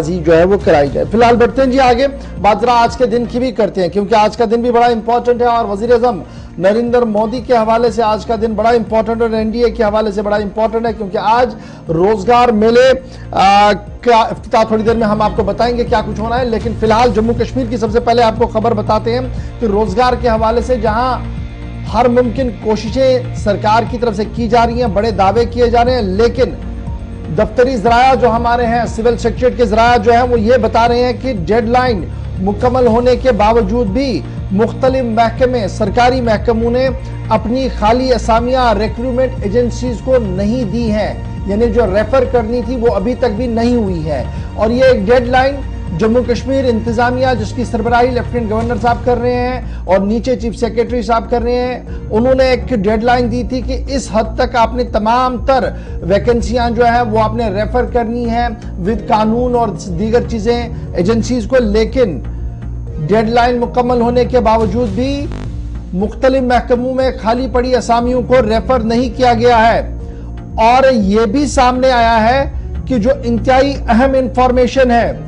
जो है वो कराई जाए। फिलहाल बढ़ते हैं जी आगे, बात जरा आज के दिन की भी करते हैं, क्योंकि आज का दिन भी बड़ा इंपॉर्टेंट है और वजीर आज़म नरेंद्र मोदी के हवाले से आज का दिन बड़ा इंपॉर्टेंट और एनडीए के हवाले से बड़ा इंपॉर्टेंट है, क्योंकि आज रोजगार मेले का इफ्तिताह थोड़ी देर में हम आपको बताएंगे क्या कुछ होना है। लेकिन फिलहाल जम्मू कश्मीर की सबसे पहले आपको खबर बताते हैं कि रोजगार के हवाले से जहां हर मुमकिन कोशिशें सरकार की तरफ से की जा रही हैं, बड़े दावे किए जा रहे हैं, लेकिन दफ्तरी ज़राया जो हमारे हैं, सिविल सेक्रेटरीट के ज़राया जो है वो ये बता रहे हैं कि डेडलाइन मुकम्मल होने के बावजूद भी मुख्तलिफ महकमे, सरकारी महकमों ने अपनी खाली असामियाँ रिक्रूटमेंट एजेंसीज को नहीं दी हैं, यानी जो रेफर करनी थी वो अभी तक भी नहीं हुई है। और ये एक डेडलाइन जम्मू कश्मीर इंतजामिया, जिसकी सरबराही लेफ्टिनेंट गवर्नर साहब कर रहे हैं और नीचे चीफ सेक्रेटरी साहब कर रहे हैं, उन्होंने एक डेडलाइन दी थी कि इस हद तक आपने तमाम तर वैकेंसियां जो है वो आपने रेफर करनी है विद कानून और दीगर चीजें एजेंसीज को। लेकिन डेडलाइन मुकम्मल होने के बावजूद भी मुख्तलिफ महकमों में खाली पड़ी असामियों को रेफर नहीं किया गया है। और यह भी सामने आया है कि जो इंतहाई अहम इंफॉर्मेशन है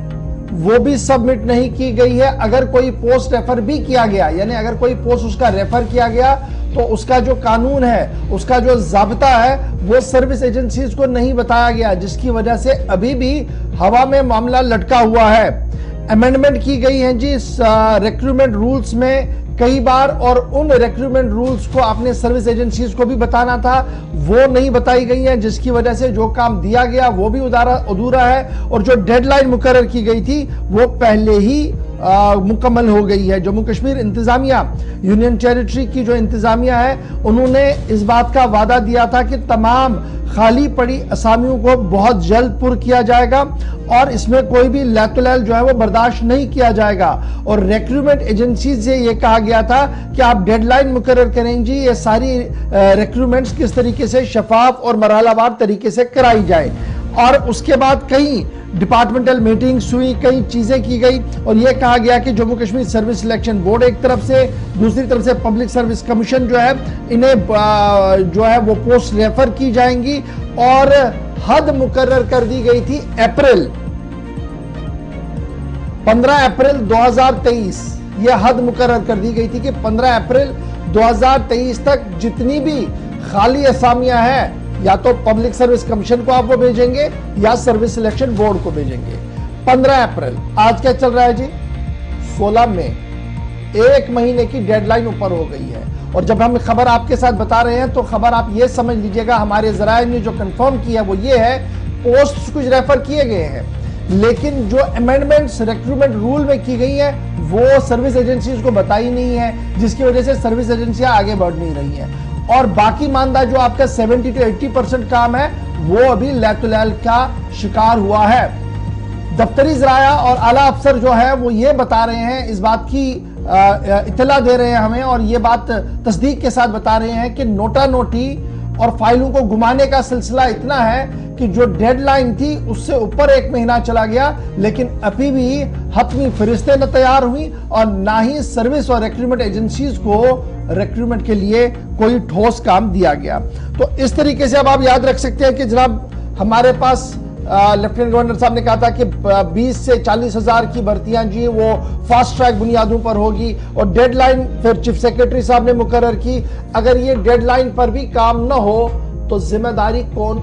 वो भी सबमिट नहीं की गई है। अगर कोई पोस्ट रेफर भी किया गया, यानी अगर कोई पोस्ट उसका रेफर किया गया, तो उसका जो कानून है, उसका जो ज़ाब्ता है, वो सर्विस एजेंसीज को नहीं बताया गया, जिसकी वजह से अभी भी हवा में मामला लटका हुआ है। अमेंडमेंट की गई है जी रिक्रूटमेंट रूल्स में कई बार, और उन रिक्रूटमेंट रूल्स को आपने सर्विस एजेंसीज को भी बताना था, वो नहीं बताई गई है, जिसकी वजह से जो काम दिया गया वो भी अधूरा है और जो डेडलाइन मुकर्रर की गई थी वो पहले ही मुकम्मल हो गई है। जम्मू कश्मीर इंतजामिया, यूनियन टेरिटरी की जो इंतजामिया है, उन्होंने इस बात का वादा दिया था कि तमाम खाली पड़ी असामियों को बहुत जल्द पुर किया जाएगा और इसमें कोई भी लैतुलैल जो है वो बर्दाश्त नहीं किया जाएगा। और रिक्रूटमेंट एजेंसी से ये कहा गया था कि आप डेडलाइन मुकर्रर करेंगी, ये सारी रिक्रूटमेंट्स किस तरीके से शफाफ और मरहलावार तरीके से कराई जाए। और उसके बाद कई डिपार्टमेंटल मीटिंग्स हुई, कई चीजें की गई और यह कहा गया कि Jammu Kashmir service selection board एक तरफ से, दूसरी तरफ से पब्लिक सर्विस कमीशन जो है, इन्हें जो है वो पोस्ट रेफर की जाएंगी। और हद मुकर्रर कर दी गई थी अप्रैल 15 अप्रैल 2023, यह हद मुकर्रर कर दी गई थी कि 15 अप्रैल 2023 तक जितनी भी खाली असामियां हैं, या तो पब्लिक सर्विस कमीशन को आप वो भेजेंगे या सर्विस सिलेक्शन बोर्ड को भेजेंगे। 15 अप्रैल, आज क्या चल रहा है जी, 16 मई, एक महीने की डेडलाइन ऊपर हो गई है। और जब हम खबर आपके साथ बता रहे हैं तो खबर आप ये समझ लीजिएगा, हमारे जराये ने जो कंफर्म किया वो ये है, पोस्ट कुछ रेफर किए गए हैं, लेकिन जो अमेंडमेंट्स रिक्रूटमेंट रूल में की गई है वो सर्विस एजेंसीज को बताई नहीं है, जिसकी वजह से सर्विस एजेंसियां आगे बढ़ नहीं रही हैं। और बाकी मानदा जो आपका 70 to 80% काम है वो अभी लैतुलैल का शिकार हुआ है। दफ्तरी ज़राया और आला अफसर जो है वो ये बता रहे हैं, इस बात की इत्तला दे रहे हैं हमें और ये बात तस्दीक के साथ बता रहे हैं कि नोटा नोटी और फाइलों को घुमाने का सिलसिला इतना है कि जो डेडलाइन थी उससे ऊपर एक महीना चला गया, लेकिन अभी भी हतमी फरिश्ते न तैयार हुई और ना ही सर्विस और रिक्रूटमेंट एजेंसीज को रिक्रूटमेंट के लिए कोई ठोस काम दिया गया। तो इस तरीके से अब आप याद रख सकते हैं कि जनाब हमारे पास लेफ्टिनेंट गवर्नर साहब ने कहा था कि 20 से 40 हजार की भर्तियां जी वो फास्ट ट्रैक बुनियादों पर होगी और डेडलाइन फिर चीफ सेक्रेटरी साहब ने मुकर्रर की। अगर ये डेडलाइन पर भी काम न हो तो जिम्मेदारी कौन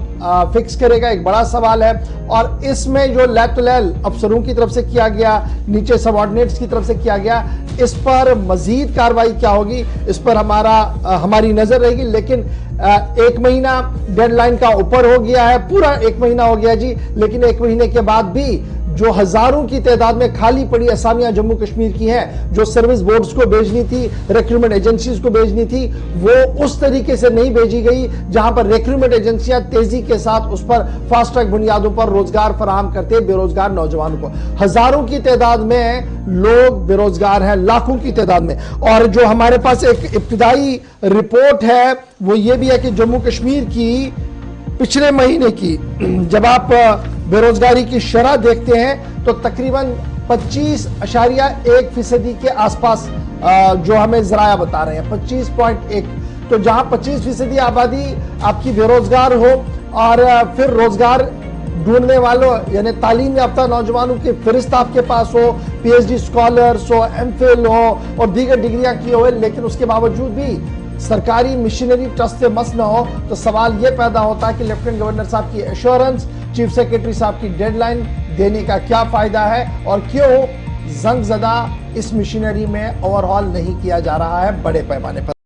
फिक्स करेगा, एक बड़ा सवाल है। और इसमें जो लैतुलैल अफसरों की तरफ से किया गया, नीचे सबऑर्डिनेट्स की तरफ से किया गया, इस पर मजीद कार्रवाई क्या होगी, इस पर हमारी नजर रहेगी। लेकिन एक महीना डेडलाइन का ऊपर हो गया है, पूरा एक महीना हो गया जी, लेकिन एक महीने के बाद भी जो हजारों की तादाद में खाली पड़ी असामियां जम्मू कश्मीर की हैं, जो सर्विस बोर्ड्स को भेजनी थी, रिक्रूटमेंट एजेंसीज को भेजनी थी, वो उस तरीके से नहीं भेजी गई जहां पर रिक्रूटमेंट एजेंसियां तेजी के साथ उस पर फास्ट ट्रैक बुनियादों पर रोजगार फराहम करते बेरोजगार नौजवानों को। हजारों की तादाद में लोग बेरोजगार हैं, लाखों की तादाद में। और जो हमारे पास एक इब्तिदाई रिपोर्ट है वो ये भी है कि जम्मू कश्मीर की पिछले महीने की जब आप बेरोजगारी की शरह देखते हैं तो तकरीबन 25.1% के आसपास जो हमें ज़राया बता रहे हैं, 25.1। तो जहां 25% आबादी आपकी बेरोजगार हो और फिर रोजगार ढूंढने वालों यानी तालीम याफ्ता नौजवानों की फहरिस्त आपके पास हो, PhD स्कॉलर्स हो, MPhil हो और दीगर डिग्रियां की हो, लेकिन उसके बावजूद भी सरकारी मिशनरी ट्रस्ट से मस न हो, तो सवाल ये पैदा होता है कि लेफ्टिनेंट गवर्नर साहब की एश्योरेंस, चीफ सेक्रेटरी साहब की डेडलाइन देने का क्या फायदा है और क्यों जंग ज़दा इस मिशनरी में ओवरहॉल नहीं किया जा रहा है बड़े पैमाने पर।